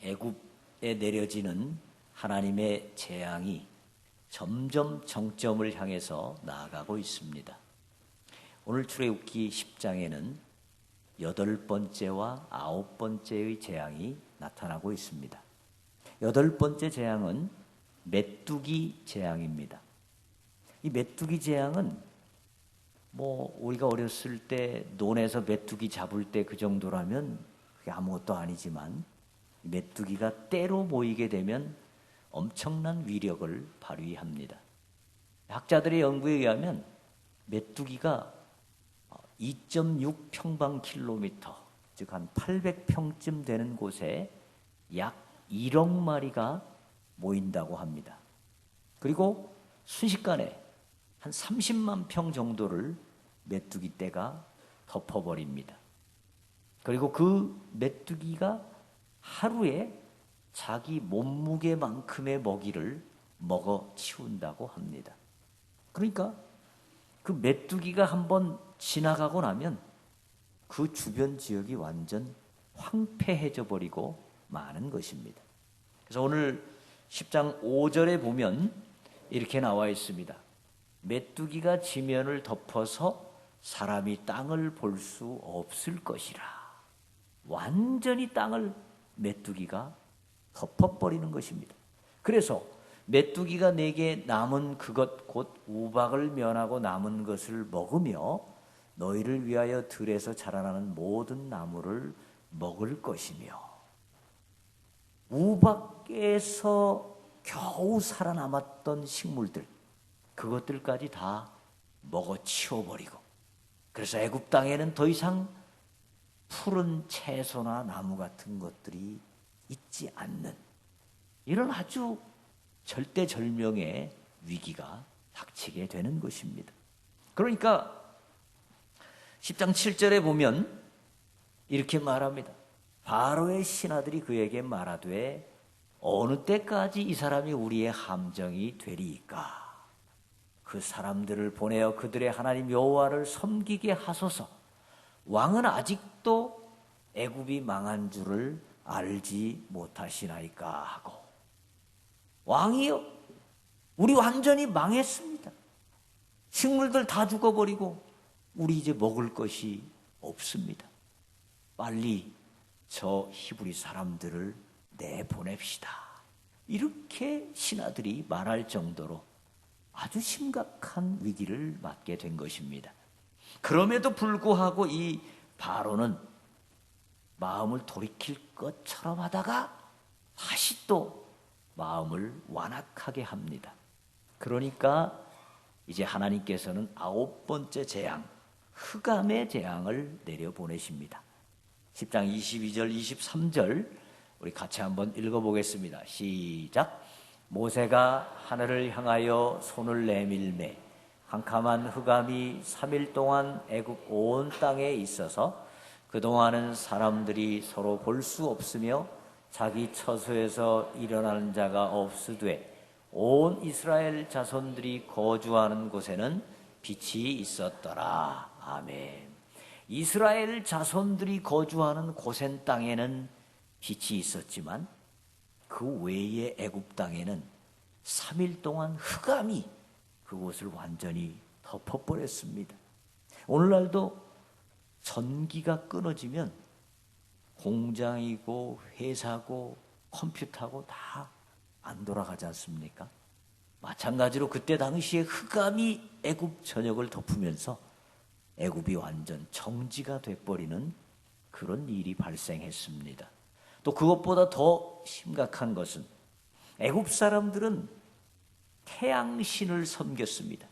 애굽에 내려지는 하나님의 재앙이 점점 정점을 향해서 나아가고 있습니다. 오늘 출애굽기 10장에는 8번째와 9번째의 재앙이 나타나고 있습니다. 8번째 재앙은 메뚜기 재앙입니다. 이 메뚜기 재앙은 우리가 어렸을 때 논에서 메뚜기 잡을 때 그 정도라면 그게 아무것도 아니지만 메뚜기가 때로 모이게 되면 엄청난 위력을 발휘합니다. 학자들의 연구에 의하면 메뚜기가 2.6 평방킬로미터, 즉 한 800평쯤 되는 곳에 약 1억 마리가 모인다고 합니다. 그리고 순식간에 한 30만 평 정도를 메뚜기 떼가 덮어버립니다. 그리고 그 메뚜기가 하루에 자기 몸무게만큼의 먹이를 먹어 치운다고 합니다. 그러니까 그 메뚜기가 한번 지나가고 나면 그 주변 지역이 완전 황폐해져 버리고 마는 것입니다. 그래서 오늘 10장 5절에 보면 이렇게 나와 있습니다. 메뚜기가 지면을 덮어서 사람이 땅을 볼 수 없을 것이라. 완전히 땅을 메뚜기가 덮어버리는 것입니다. 그래서 메뚜기가 내게 남은 그것 곧 우박을 면하고 남은 것을 먹으며 너희를 위하여 들에서 자라나는 모든 나무를 먹을 것이며, 우박에서 겨우 살아남았던 식물들, 그것들까지 다 먹어 치워버리고, 그래서 애굽 땅에는 더 이상 푸른 채소나 나무 같은 것들이 있지 않는 이런 아주 절대절명의 위기가 닥치게 되는 것입니다. 그러니까 10장 7절에 보면 이렇게 말합니다. 바로의 신하들이 그에게 말하되 어느 때까지 이 사람이 우리의 함정이 되리이까? 그 사람들을 보내어 그들의 하나님 여호와를 섬기게 하소서. 왕은 아직도 애굽이 망한 줄을 알지 못하시나이까 하고, 왕이요, 우리 완전히 망했습니다. 식물들 다 죽어버리고 우리 이제 먹을 것이 없습니다. 빨리 저 히브리 사람들을 내보냅시다. 이렇게 신하들이 말할 정도로 아주 심각한 위기를 맞게 된 것입니다. 그럼에도 불구하고 이 바로는 마음을 돌이킬 것처럼 하다가 다시 또 마음을 완악하게 합니다. 그러니까 이제 하나님께서는 9번째 재앙, 흑암의 재앙을 내려보내십니다. 10장 22절, 23절 우리 같이 한번 읽어보겠습니다. 시작. 모세가 하늘을 향하여 손을 내밀매 캄캄한 흑암이 3일 동안 애굽 온 땅에 있어서 그동안은 사람들이 서로 볼 수 없으며 자기 처소에서 일어나는 자가 없으되 온 이스라엘 자손들이 거주하는 곳에는 빛이 있었더라. 아멘. 이스라엘 자손들이 거주하는 고센 땅에는 빛이 있었지만 그 외의 애굽 땅에는 3일 동안 흑암이 그곳을 완전히 덮어버렸습니다. 오늘날도 전기가 끊어지면 공장이고 회사고 컴퓨터고 다 안 돌아가지 않습니까? 마찬가지로 그때 당시에 흑암이 애굽 전역을 덮으면서 애굽이 완전 정지가 돼버리는 그런 일이 발생했습니다. 또 그것보다 더 심각한 것은 애굽 사람들은 태양신을 섬겼습니다.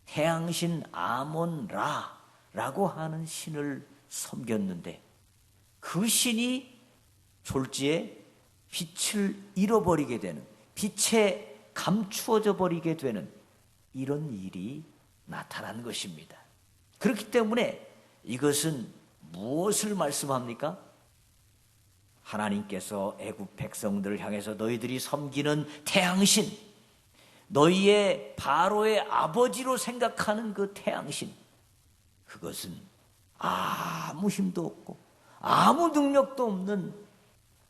태양신 아몬라라고 하는 신을 섬겼는데 그 신이 졸지에 빛을 잃어버리게 되는, 빛에 감추어져 버리게 되는 이런 일이 나타난 것입니다. 그렇기 때문에 이것은 무엇을 말씀합니까? 하나님께서 애굽 백성들을 향해서 너희들이 섬기는 태양신, 너희의 바로의 아버지로 생각하는 그 태양신, 그것은 아무 힘도 없고 아무 능력도 없는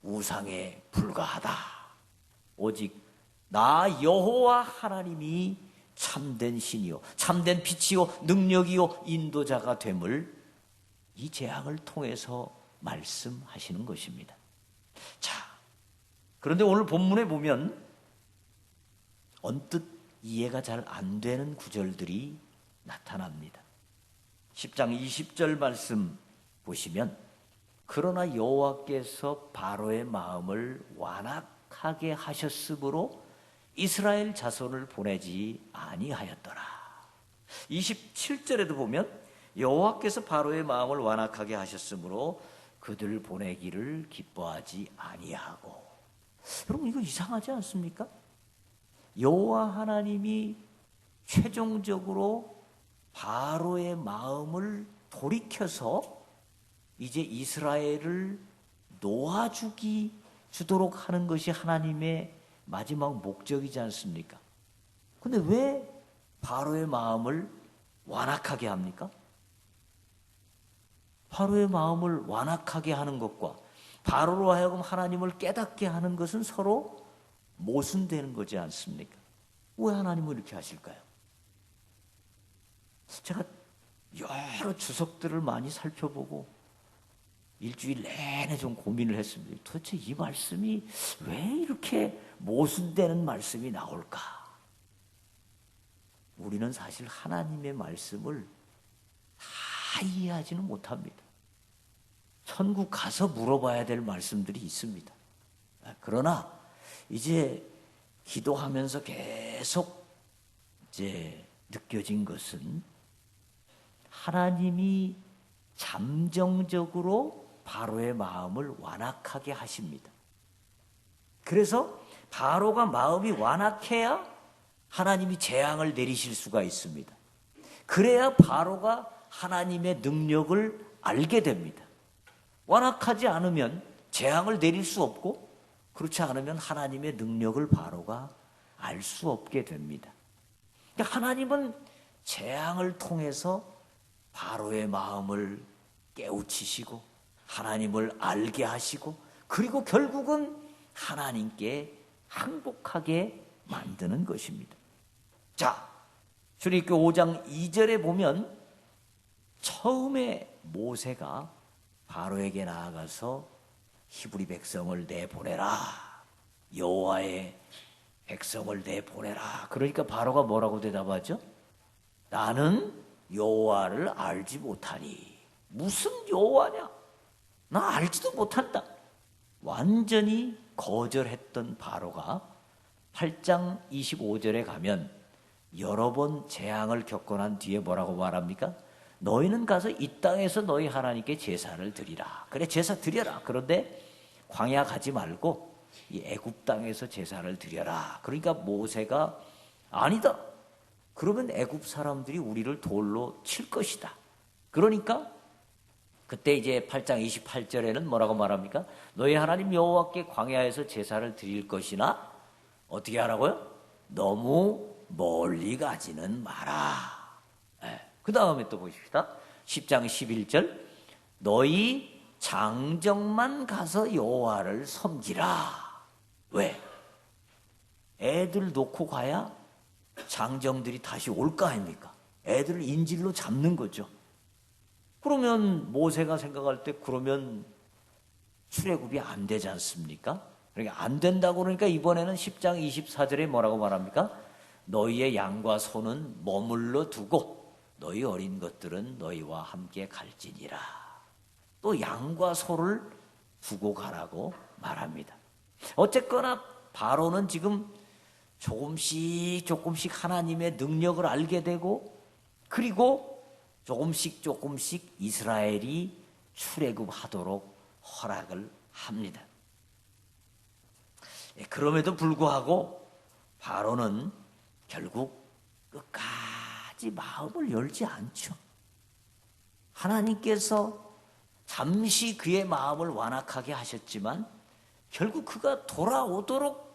우상에 불과하다. 오직 나 여호와 하나님이 참된 신이요 참된 빛이요 능력이요 인도자가 됨을 이 재앙을 통해서 말씀하시는 것입니다. 자, 그런데 오늘 본문에 보면 언뜻 이해가 잘 안 되는 구절들이 나타납니다. 10장 20절 말씀 보시면 그러나 여호와께서 바로의 마음을 완악하게 하셨으므로 이스라엘 자손을 보내지 아니하였더라. 27절에도 보면 여호와께서 바로의 마음을 완악하게 하셨으므로 그들 보내기를 기뻐하지 아니하고. 여러분 이거 이상하지 않습니까? 여호와 하나님이 최종적으로 바로의 마음을 돌이켜서 이제 이스라엘을 놓아주도록 하는 것이 하나님의 마지막 목적이지 않습니까? 근데 왜 바로의 마음을 완악하게 합니까? 바로의 마음을 완악하게 하는 것과 바로로 하여금 하나님을 깨닫게 하는 것은 서로 모순되는 거지 않습니까? 왜 하나님은 이렇게 하실까요? 제가 여러 주석들을 많이 살펴보고 일주일 내내 좀 고민을 했습니다. 도대체 이 말씀이 왜 이렇게 모순되는 말씀이 나올까? 우리는 사실 하나님의 말씀을 다 이해하지는 못합니다. 천국 가서 물어봐야 될 말씀들이 있습니다. 그러나 이제 기도하면서 계속 이제 느껴진 것은 하나님이 잠정적으로 바로의 마음을 완악하게 하십니다. 그래서 바로가 마음이 완악해야 하나님이 재앙을 내리실 수가 있습니다. 그래야 바로가 하나님의 능력을 알게 됩니다. 완악하지 않으면 재앙을 내릴 수 없고 그렇지 않으면 하나님의 능력을 바로가 알 수 없게 됩니다. 그러니까 하나님은 재앙을 통해서 바로의 마음을 깨우치시고 하나님을 알게 하시고 그리고 결국은 하나님께 항복하게 만드는 것입니다. 자, 출애굽기 5장 2절에 보면 처음에 모세가 바로에게 나아가서 히브리 백성을 내보내라. 여호와의 백성을 내보내라. 그러니까 바로가 뭐라고 대답하죠? 나는 여호와를 알지 못하니. 무슨 여호와냐? 나 알지도 못한다. 완전히 거절했던 바로가 8장 25절에 가면 여러 번 재앙을 겪고 난 뒤에 뭐라고 말합니까? 너희는 가서 이 땅에서 너희 하나님께 제사를 드리라. 그래, 제사 드려라. 그런데 광야 가지 말고 이 애굽 땅에서 제사를 드려라. 그러니까 모세가 아니다. 그러면 애굽 사람들이 우리를 돌로 칠 것이다. 그러니까 그때 이제 8장 28절에는 뭐라고 말합니까? 너희 하나님 여호와께 광야에서 제사를 드릴 것이나 어떻게 하라고요? 너무 멀리 가지는 마라. 그 다음에 또 보십시다. 10장 11절 너희 장정만 가서 여호와를 섬기라. 왜? 애들 놓고 가야 장정들이 다시 올까 아닙니까? 애들을 인질로 잡는 거죠. 그러면 모세가 생각할 때 그러면 출애굽이 안 되지 않습니까? 그러니까 안 된다고 그러니까 이번에는 10장 24절에 뭐라고 말합니까? 너희의 양과 소는 머물러 두고 너희 어린 것들은 너희와 함께 갈지니라. 또 양과 소를 두고 가라고 말합니다. 어쨌거나 바로는 지금 조금씩 하나님의 능력을 알게 되고 그리고 조금씩 이스라엘이 출애굽하도록 허락을 합니다. 그럼에도 불구하고 바로는 결국 끝까지 마음을 열지 않죠. 하나님께서 잠시 그의 마음을 완악하게 하셨지만 결국 그가 돌아오도록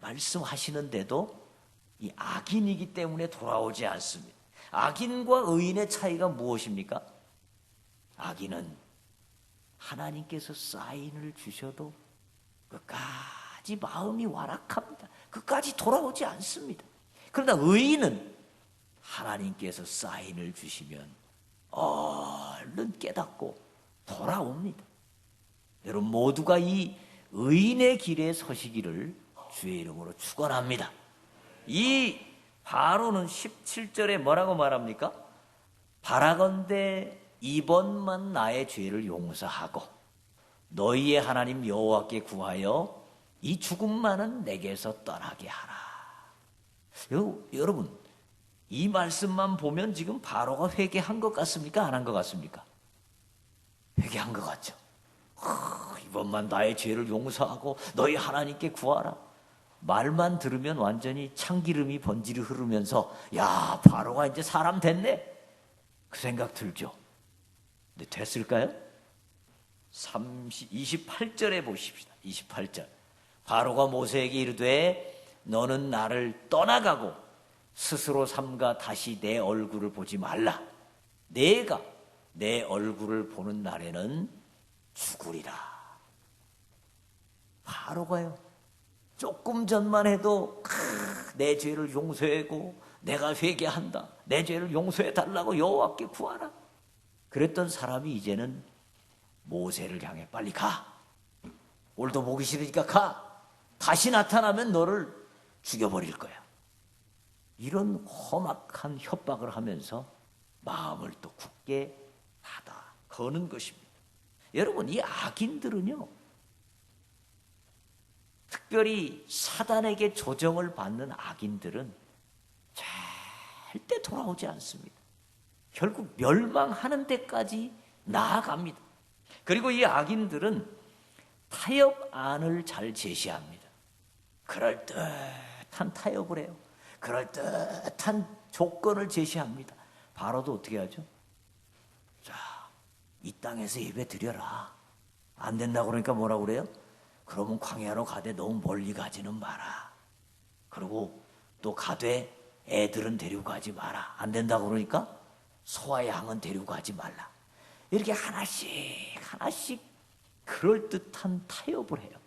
말씀하시는데도 이 악인이기 때문에 돌아오지 않습니다. 악인과 의인의 차이가 무엇입니까? 악인은 하나님께서 사인을 주셔도 끝까지 마음이 완악합니다. 끝까지 돌아오지 않습니다. 그러나 의인은 하나님께서 사인을 주시면 얼른 깨닫고 돌아옵니다. 여러분 모두가 이 의인의 길에 서시기를 주의 이름으로 축원합니다. 이 바로는 17절에 뭐라고 말합니까? 바라건대 이번만 나의 죄를 용서하고 너희의 하나님 여호와께 구하여 이 죽음만은 내게서 떠나게 하라. 여러분 이 말씀만 보면 지금 바로가 회개한 것 같습니까? 안 한 것 같습니까? 회개한 것 같죠. 이번만 나의 죄를 용서하고 너희 하나님께 구하라. 말만 들으면 완전히 참기름이 번지르 흐르면서 야 바로가 이제 사람 됐네 그 생각 들죠. 근데 됐을까요? 28절에 보십시다. 28절 바로가 모세에게 이르되 너는 나를 떠나가고 스스로 삼가 다시 내 얼굴을 보지 말라. 내가 내 얼굴을 보는 날에는 죽으리라. 바로가요 조금 전만 해도 내 죄를 용서하고 내가 회개한다. 내 죄를 용서해 달라고 여호와께 구하라. 그랬던 사람이 이제는 모세를 향해 빨리 가. 오늘도 보기 싫으니까 가. 다시 나타나면 너를 죽여버릴 거야. 이런 험악한 협박을 하면서 마음을 또 굳게 닫아 거는 것입니다. 여러분 이 악인들은요 특별히 사단에게 조정을 받는 악인들은 절대 돌아오지 않습니다. 결국 멸망하는 데까지 나아갑니다. 그리고 이 악인들은 타협안을 잘 제시합니다. 그럴듯한 타협을 해요. 그럴듯한 조건을 제시합니다. 바로도 어떻게 하죠? 자, 이 땅에서 예배 드려라. 안 된다고 그러니까 뭐라고 그래요? 그러면 광야로 가되 너무 멀리 가지는 마라. 그리고 또 가되 애들은 데리고 가지 마라. 안 된다고 그러니까 소와 양은 데리고 가지 말라. 이렇게 하나씩 그럴듯한 타협을 해요.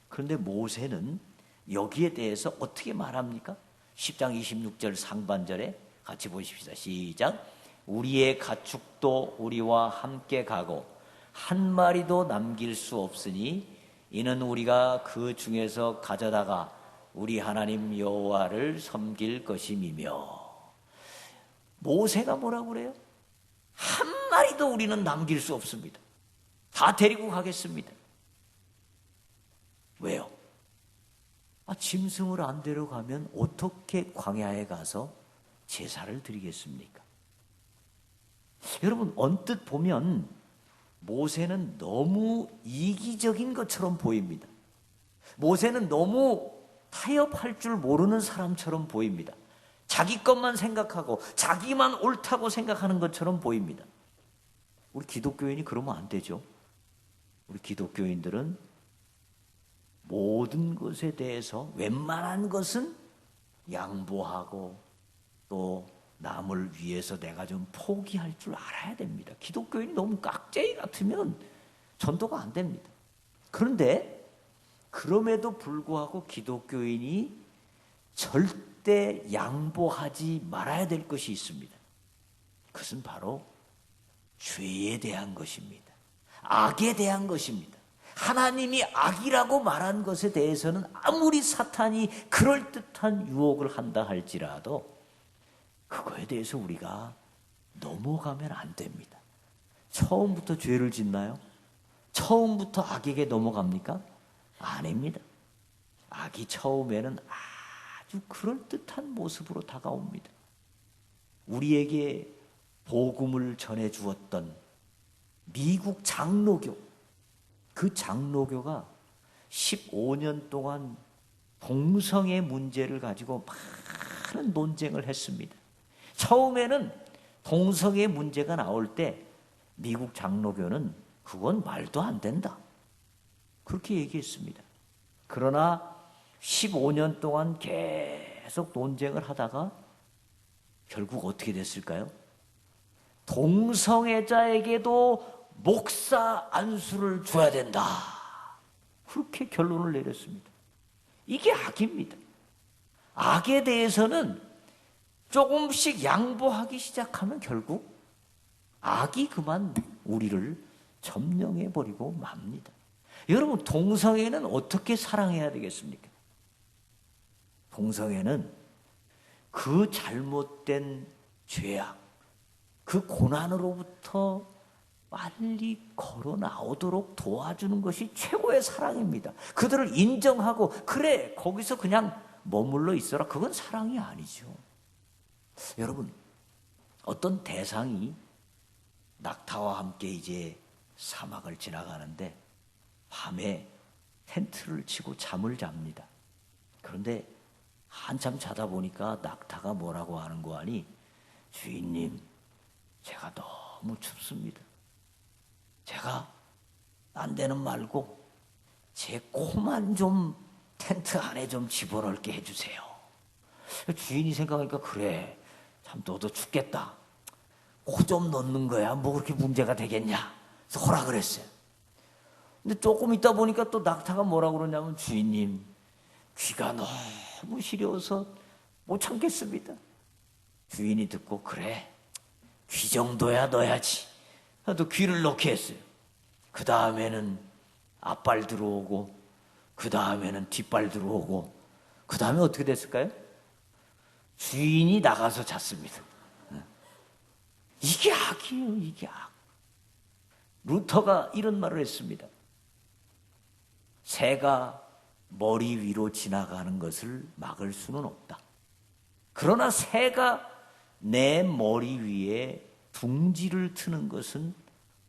그런데 모세는 여기에 대해서 어떻게 말합니까? 10장 26절 상반절에 같이 보십시다. 시작. 우리의 가축도 우리와 함께 가고 한 마리도 남길 수 없으니 이는 우리가 그 중에서 가져다가 우리 하나님 여호와를 섬길 것임이며. 모세가 뭐라고 그래요? 한 마리도 우리는 남길 수 없습니다. 다 데리고 가겠습니다. 왜요? 짐승을 안 데려가면 어떻게 광야에 가서 제사를 드리겠습니까? 여러분 언뜻 보면 모세는 너무 이기적인 것처럼 보입니다. 모세는 너무 타협할 줄 모르는 사람처럼 보입니다. 자기 것만 생각하고 자기만 옳다고 생각하는 것처럼 보입니다. 우리 기독교인이 그러면 안 되죠. 우리 기독교인들은 모든 것에 대해서 웬만한 것은 양보하고 또 남을 위해서 내가 좀 포기할 줄 알아야 됩니다. 기독교인이 너무 깍쟁이 같으면 전도가 안 됩니다. 그런데 그럼에도 불구하고 기독교인이 절대 양보하지 말아야 될 것이 있습니다. 그것은 바로 죄에 대한 것입니다. 악에 대한 것입니다. 하나님이 악이라고 말한 것에 대해서는 아무리 사탄이 그럴듯한 유혹을 한다 할지라도 그거에 대해서 우리가 넘어가면 안 됩니다. 처음부터 죄를 짓나요? 처음부터 악에게 넘어갑니까? 아닙니다. 악이 처음에는 아주 그럴듯한 모습으로 다가옵니다. 우리에게 복음을 전해주었던 미국 장로교, 그 장로교가 15년 동안 동성애 문제를 가지고 많은 논쟁을 했습니다. 처음에는 동성애 문제가 나올 때 미국 장로교는 그건 말도 안 된다. 그렇게 얘기했습니다. 그러나 15년 동안 계속 논쟁을 하다가 결국 어떻게 됐을까요? 동성애자에게도 목사 안수를 줘야 된다. 그렇게 결론을 내렸습니다. 이게 악입니다. 악에 대해서는 조금씩 양보하기 시작하면 결국 악이 그만 우리를 점령해버리고 맙니다. 여러분, 동성애는 어떻게 사랑해야 되겠습니까? 동성애는 그 잘못된 죄악, 그 고난으로부터 빨리 걸어 나오도록 도와주는 것이 최고의 사랑입니다. 그들을 인정하고 그래 거기서 그냥 머물러 있어라, 그건 사랑이 아니죠. 여러분, 어떤 대상이 낙타와 함께 이제 사막을 지나가는데 밤에 텐트를 치고 잠을 잡니다. 그런데 한참 자다 보니까 낙타가 뭐라고 하는 거 아니? 주인님, 제가 너무 춥습니다. 제가 딴 데는 말고 제 코만 좀 텐트 안에 좀 집어넣게 해주세요. 주인이 생각하니까 그래, 참 너도 춥겠다. 코 좀 넣는 거야 뭐 그렇게 문제가 되겠냐. 그래서 허락을 했어요. 근데 조금 있다 보니까 또 낙타가 뭐라고 그러냐면, 주인님, 귀가 너무 시려워서 못 참겠습니다. 주인이 듣고 그래, 귀 정도야 넣어야지. 또 귀를 넣게 했어요. 그 다음에는 앞발 들어오고, 그 다음에는 뒷발 들어오고, 그 다음에 어떻게 됐을까요? 주인이 나가서 잤습니다. 이게 악이에요, 이게 악. 루터가 이런 말을 했습니다. 새가 머리 위로 지나가는 것을 막을 수는 없다. 그러나 새가 내 머리 위에 둥지를 트는 것은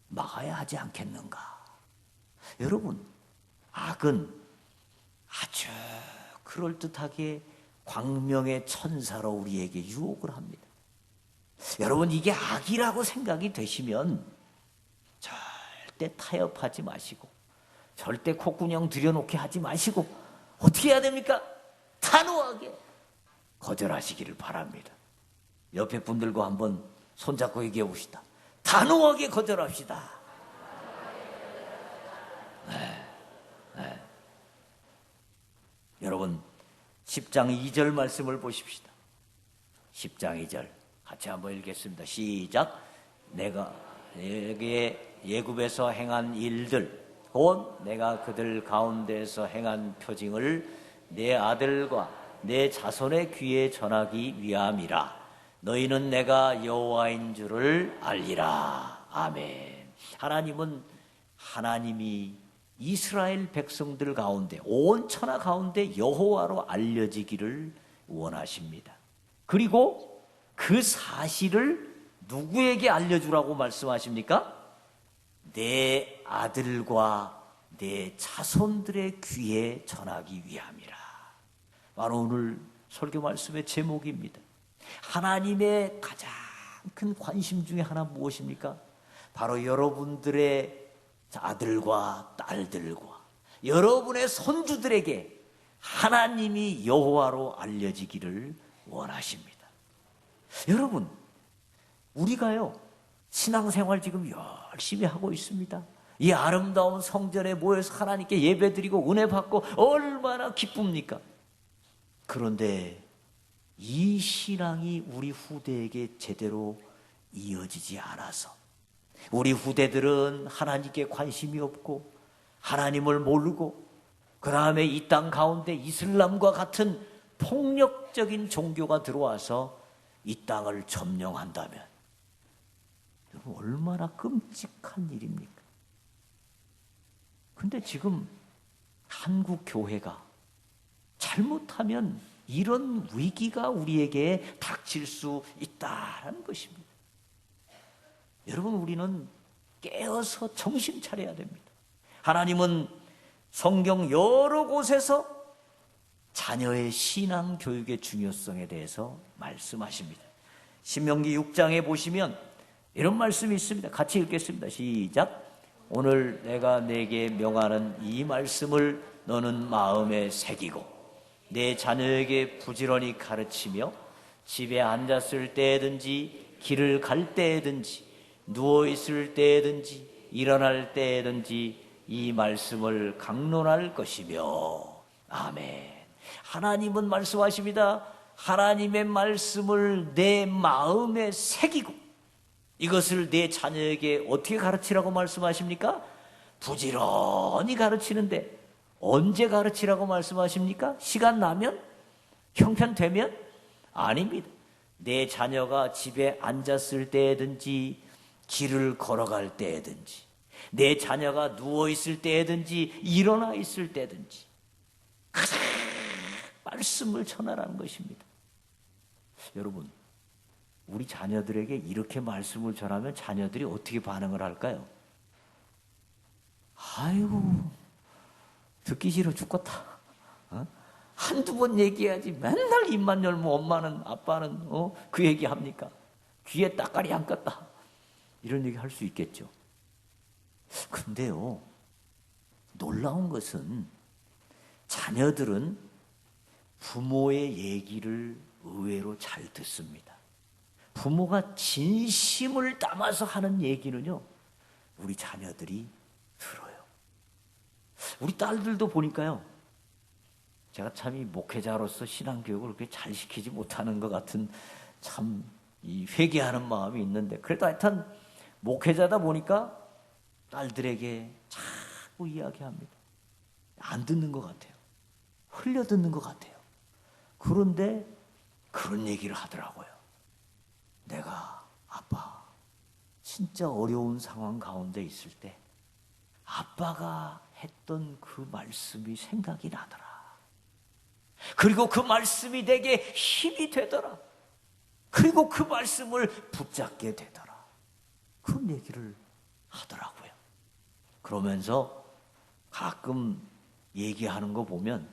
막아야 하지 않겠는가. 여러분, 악은 아주 그럴듯하게 광명의 천사로 우리에게 유혹을 합니다. 여러분, 이게 악이라고 생각이 되시면 절대 타협하지 마시고, 절대 콧구녕 들여놓게 하지 마시고, 어떻게 해야 됩니까? 단호하게 거절하시기를 바랍니다. 옆에 분들과 한번 손잡고 얘기해 봅시다. 단호하게 거절합시다. 네. 여러분, 10장 2절 말씀을 보십시다. 10장 2절 같이 한번 읽겠습니다. 시작. 내가 내게 예굽에서 행한 일들, 곧 내가 그들 가운데서 행한 표징을 내 아들과 내 자손의 귀에 전하기 위함이라. 너희는 내가 여호와인 줄을 알리라. 아멘. 하나님이 이스라엘 백성들 가운데, 온 천하 가운데 여호와로 알려지기를 원하십니다. 그리고 그 사실을 누구에게 알려주라고 말씀하십니까? 내 아들과 내 자손들의 귀에 전하기 위함이라. 바로 오늘 설교 말씀의 제목입니다. 하나님의 가장 큰 관심 중에 하나 무엇입니까? 바로 여러분들의 아들과 딸들과 여러분의 손주들에게 하나님이 여호와로 알려지기를 원하십니다. 여러분, 우리가요, 신앙생활 지금 열심히 하고 있습니다. 이 아름다운 성전에 모여서 하나님께 예배드리고 은혜 받고 얼마나 기쁩니까? 그런데 이 신앙이 우리 후대에게 제대로 이어지지 않아서 우리 후대들은 하나님께 관심이 없고 하나님을 모르고, 그 다음에 이 땅 가운데 이슬람과 같은 폭력적인 종교가 들어와서 이 땅을 점령한다면 얼마나 끔찍한 일입니까? 근데 지금 한국 교회가 잘못하면 이런 위기가 우리에게 닥칠 수 있다는 것입니다. 여러분, 우리는 깨어서 정신 차려야 됩니다. 하나님은 성경 여러 곳에서 자녀의 신앙 교육의 중요성에 대해서 말씀하십니다. 신명기 6장에 보시면 이런 말씀이 있습니다. 같이 읽겠습니다. 시작. 오늘 내가 내게 명하는 이 말씀을 너는 마음에 새기고 내 자녀에게 부지런히 가르치며 집에 앉았을 때든지 길을 갈 때든지 누워있을 때든지 일어날 때든지 이 말씀을 강론할 것이며. 아멘. 하나님은 말씀하십니다. 하나님의 말씀을 내 마음에 새기고 이것을 내 자녀에게 어떻게 가르치라고 말씀하십니까? 부지런히 가르치는데 언제 가르치라고 말씀하십니까? 시간 나면? 형편되면? 아닙니다. 내 자녀가 집에 앉았을 때든지 길을 걸어갈 때든지 내 자녀가 누워있을 때든지 일어나 있을 때든지 말씀을 전하라는 것입니다. 여러분, 우리 자녀들에게 이렇게 말씀을 전하면 자녀들이 어떻게 반응을 할까요? 아이고, 듣기 싫어 죽겠다. 한두 번 얘기해야지 맨날 입만 열면 엄마는 아빠는 그 얘기합니까? 귀에 따까리 안 꼈다. 이런 얘기 할 수 있겠죠. 근데요, 놀라운 것은 자녀들은 부모의 얘기를 의외로 잘 듣습니다. 부모가 진심을 담아서 하는 얘기는요, 우리 자녀들이 들어요. 우리 딸들도 보니까요, 제가 참 이 목회자로서 신앙교육을 그렇게 잘 시키지 못하는 것 같은 참 이 회개하는 마음이 있는데, 그래도 하여튼 목회자다 보니까 딸들에게 자꾸 이야기합니다. 안 듣는 것 같아요. 흘려 듣는 것 같아요. 그런데 그런 얘기를 하더라고요. 내가 아빠 진짜 어려운 상황 가운데 있을 때 아빠가 했던 그 말씀이 생각이 나더라. 그리고 그 말씀이 내게 힘이 되더라. 그리고 그 말씀을 붙잡게 되더라. 그런 얘기를 하더라고요. 그러면서 가끔 얘기하는 거 보면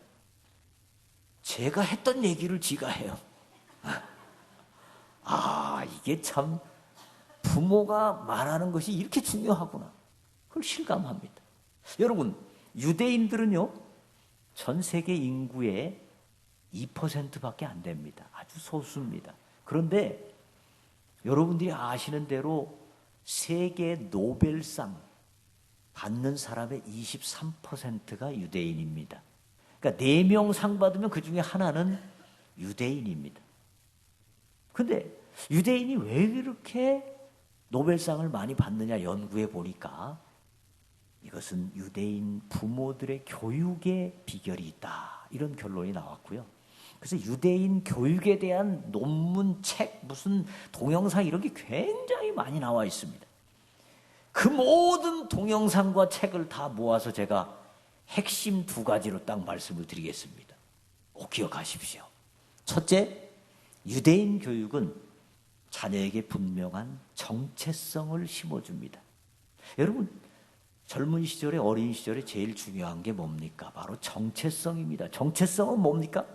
제가 했던 얘기를 지가 해요. 아, 이게 참 부모가 말하는 것이 이렇게 중요하구나. 그걸 실감합니다. 여러분, 유대인들은요, 전 세계 인구의 2%밖에 안 됩니다. 아주 소수입니다. 그런데 여러분들이 아시는 대로 세계 노벨상 받는 사람의 23%가 유대인입니다. 그러니까 4명 상 받으면 그 중에 하나는 유대인입니다. 근데 유대인이 왜 이렇게 노벨상을 많이 받느냐 연구해 보니까 이것은 유대인 부모들의 교육의 비결이 있다. 이런 결론이 나왔고요. 그래서 유대인 교육에 대한 논문, 책, 무슨 동영상 이런 게 굉장히 많이 나와 있습니다. 그 모든 동영상과 책을 다 모아서 제가 핵심 2가지로 딱 말씀을 드리겠습니다. 꼭 기억하십시오. 첫째, 유대인 교육은 자녀에게 분명한 정체성을 심어줍니다. 여러분, 젊은 시절에 어린 시절에 제일 중요한 게 뭡니까? 바로 정체성입니다. 정체성은 뭡니까?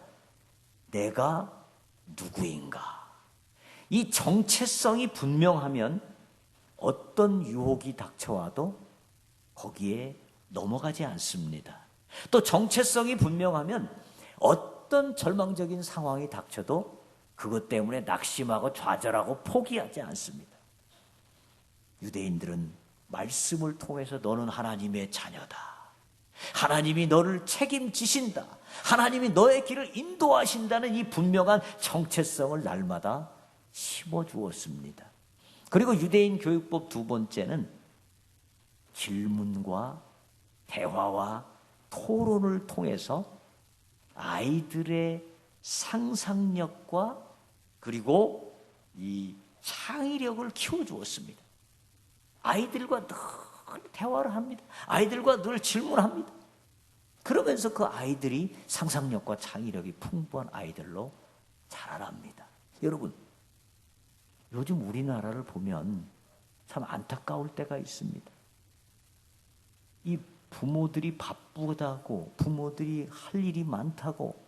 내가 누구인가? 이 정체성이 분명하면 어떤 유혹이 닥쳐와도 거기에 넘어가지 않습니다. 또 정체성이 분명하면 어떤 절망적인 상황이 닥쳐도 그것 때문에 낙심하고 좌절하고 포기하지 않습니다. 유대인들은 말씀을 통해서 너는 하나님의 자녀다. 하나님이 너를 책임지신다. 하나님이 너의 길을 인도하신다는 이 분명한 정체성을 날마다 심어주었습니다. 그리고 유대인 교육법 2번째는 질문과 대화와 토론을 통해서 아이들의 상상력과 그리고 이 창의력을 키워주었습니다. 아이들과 늘 대화를 합니다. 아이들과 늘 질문합니다. 그러면서 그 아이들이 상상력과 창의력이 풍부한 아이들로 자라납니다. 여러분, 요즘 우리나라를 보면 참 안타까울 때가 있습니다. 이 부모들이 바쁘다고, 부모들이 할 일이 많다고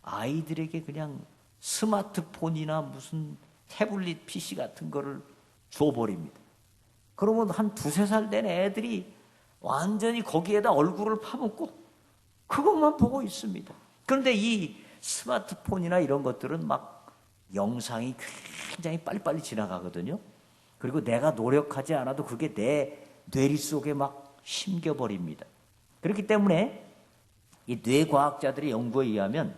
아이들에게 그냥 스마트폰이나 무슨 태블릿 PC 같은 거를 줘버립니다. 그러면 한 2-3살 된 애들이 완전히 거기에다 얼굴을 파묻고 그것만 보고 있습니다. 그런데 이 스마트폰이나 이런 것들은 막 영상이 굉장히 빨리빨리 지나가거든요. 그리고 내가 노력하지 않아도 그게 내 뇌리 속에 막 심겨버립니다. 그렇기 때문에 이 뇌과학자들의 연구에 의하면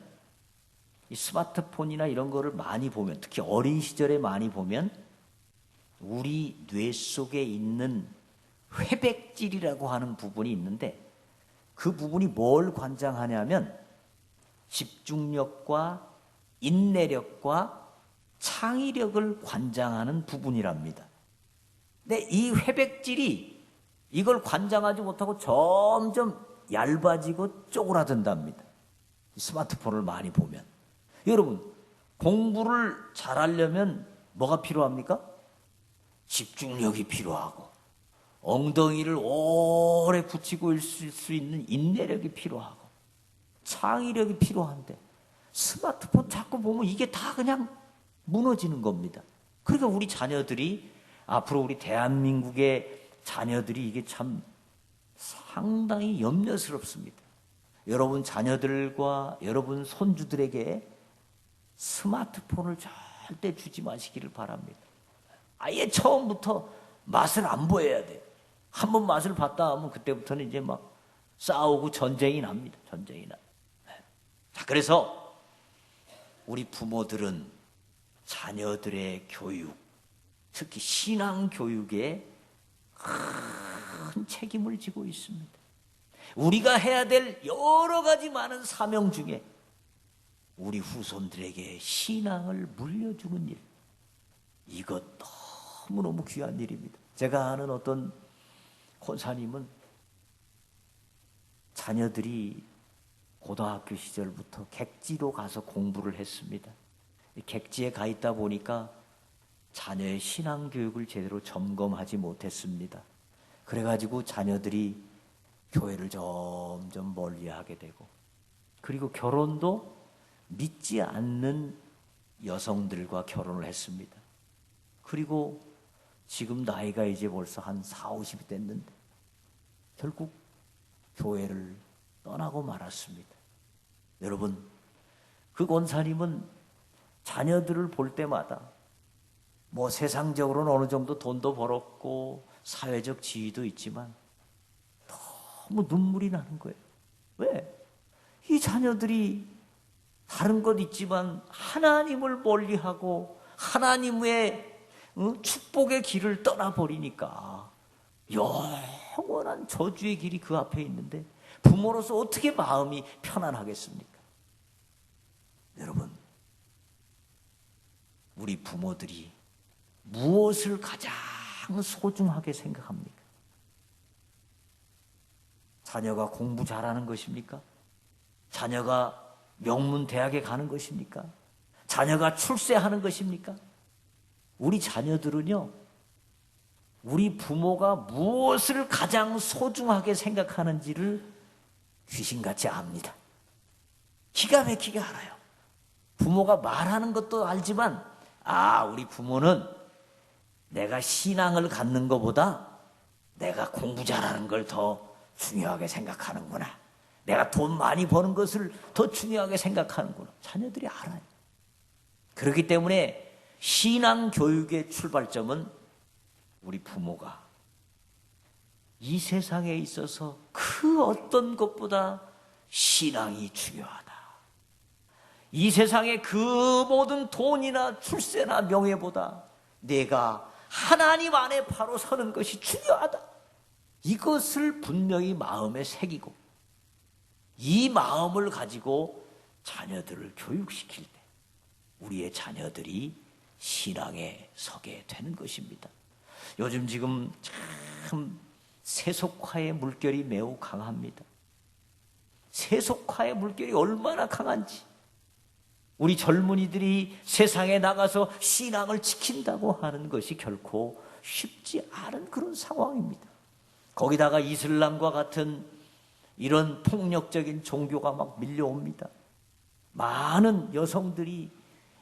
이 스마트폰이나 이런 거를 많이 보면, 특히 어린 시절에 많이 보면 우리 뇌 속에 있는 회백질이라고 하는 부분이 있는데, 그 부분이 뭘 관장하냐면 집중력과 인내력과 창의력을 관장하는 부분이랍니다. 근데 이 회백질이 이걸 관장하지 못하고 점점 얇아지고 쪼그라든답니다. 스마트폰을 많이 보면. 여러분, 공부를 잘하려면 뭐가 필요합니까? 집중력이 필요하고, 엉덩이를 오래 붙이고 있을 수 있는 인내력이 필요하고, 창의력이 필요한데, 스마트폰 자꾸 보면 이게 다 그냥 무너지는 겁니다. 그러니까 우리 자녀들이, 앞으로 우리 대한민국의 자녀들이 이게 참 상당히 염려스럽습니다. 여러분 자녀들과 여러분 손주들에게 스마트폰을 절대 주지 마시기를 바랍니다. 아예 처음부터 맛을 안 보여야 돼요. 한번 맛을 봤다 하면 그때부터는 이제 막 싸우고 전쟁이 납니다. 전쟁이 나. 자, 그래서 우리 부모들은 자녀들의 교육, 특히 신앙 교육에 큰 책임을 지고 있습니다. 우리가 해야 될 여러 가지 많은 사명 중에 우리 후손들에게 신앙을 물려주는 일, 이것 너무너무 귀한 일입니다. 제가 아는 어떤 권사님은 자녀들이 고등학교 시절부터 객지로 가서 공부를 했습니다. 객지에 가 있다 보니까 자녀의 신앙 교육을 제대로 점검하지 못했습니다. 그래가지고 자녀들이 교회를 점점 멀리하게 되고, 그리고 결혼도 믿지 않는 여성들과 결혼을 했습니다. 그리고 지금 나이가 이제 벌써 한 40, 50이 됐는데 결국 교회를 떠나고 말았습니다. 여러분, 그 권사님은 자녀들을 볼 때마다 뭐 세상적으로는 어느 정도 돈도 벌었고 사회적 지위도 있지만 너무 눈물이 나는 거예요. 왜? 이 자녀들이 다른 것 있지만 하나님을 멀리하고 하나님의 축복의 길을 떠나버리니까 영원한 저주의 길이 그 앞에 있는데 부모로서 어떻게 마음이 편안하겠습니까? 여러분, 우리 부모들이 무엇을 가장 소중하게 생각합니까? 자녀가 공부 잘하는 것입니까? 자녀가 명문 대학에 가는 것입니까? 자녀가 출세하는 것입니까? 우리 자녀들은요, 우리 부모가 무엇을 가장 소중하게 생각하는지를 귀신같이 압니다. 기가 막히게 알아요. 부모가 말하는 것도 알지만, 우리 부모는 내가 신앙을 갖는 것보다 내가 공부 잘하는 걸 더 중요하게 생각하는구나. 내가 돈 많이 버는 것을 더 중요하게 생각하는구나. 자녀들이 알아요. 그렇기 때문에 신앙 교육의 출발점은 우리 부모가 이 세상에 있어서 그 어떤 것보다 신앙이 중요하다. 이 세상의 그 모든 돈이나 출세나 명예보다 내가 하나님 안에 바로 서는 것이 중요하다. 이것을 분명히 마음에 새기고 이 마음을 가지고 자녀들을 교육시킬 때 우리의 자녀들이 신앙에 서게 되는 것입니다. 요즘 지금 참 세속화의 물결이 매우 강합니다. 세속화의 물결이 얼마나 강한지, 우리 젊은이들이 세상에 나가서 신앙을 지킨다고 하는 것이 결코 쉽지 않은 그런 상황입니다. 거기다가 이슬람과 같은 이런 폭력적인 종교가 막 밀려옵니다. 많은 여성들이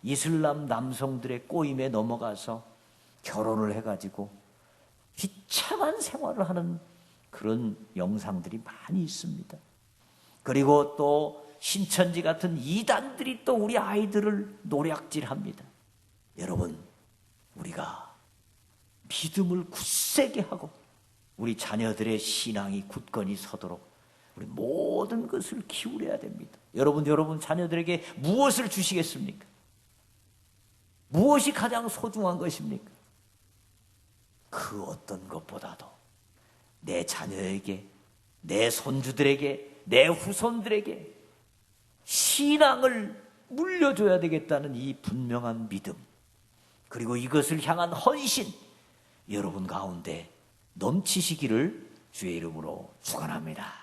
이슬람 남성들의 꼬임에 넘어가서 결혼을 해가지고 비참한 생활을 하는 그런 영상들이 많이 있습니다. 그리고 또 신천지 같은 이단들이 또 우리 아이들을 노략질합니다. 여러분, 우리가 믿음을 굳세게 하고 우리 자녀들의 신앙이 굳건히 서도록 우리 모든 것을 기울여야 됩니다. 여러분 자녀들에게 무엇을 주시겠습니까? 무엇이 가장 소중한 것입니까? 그 어떤 것보다도 내 자녀에게, 내 손주들에게, 내 후손들에게 신앙을 물려줘야 되겠다는 이 분명한 믿음, 그리고 이것을 향한 헌신, 여러분 가운데 넘치시기를 주의 이름으로 축원합니다.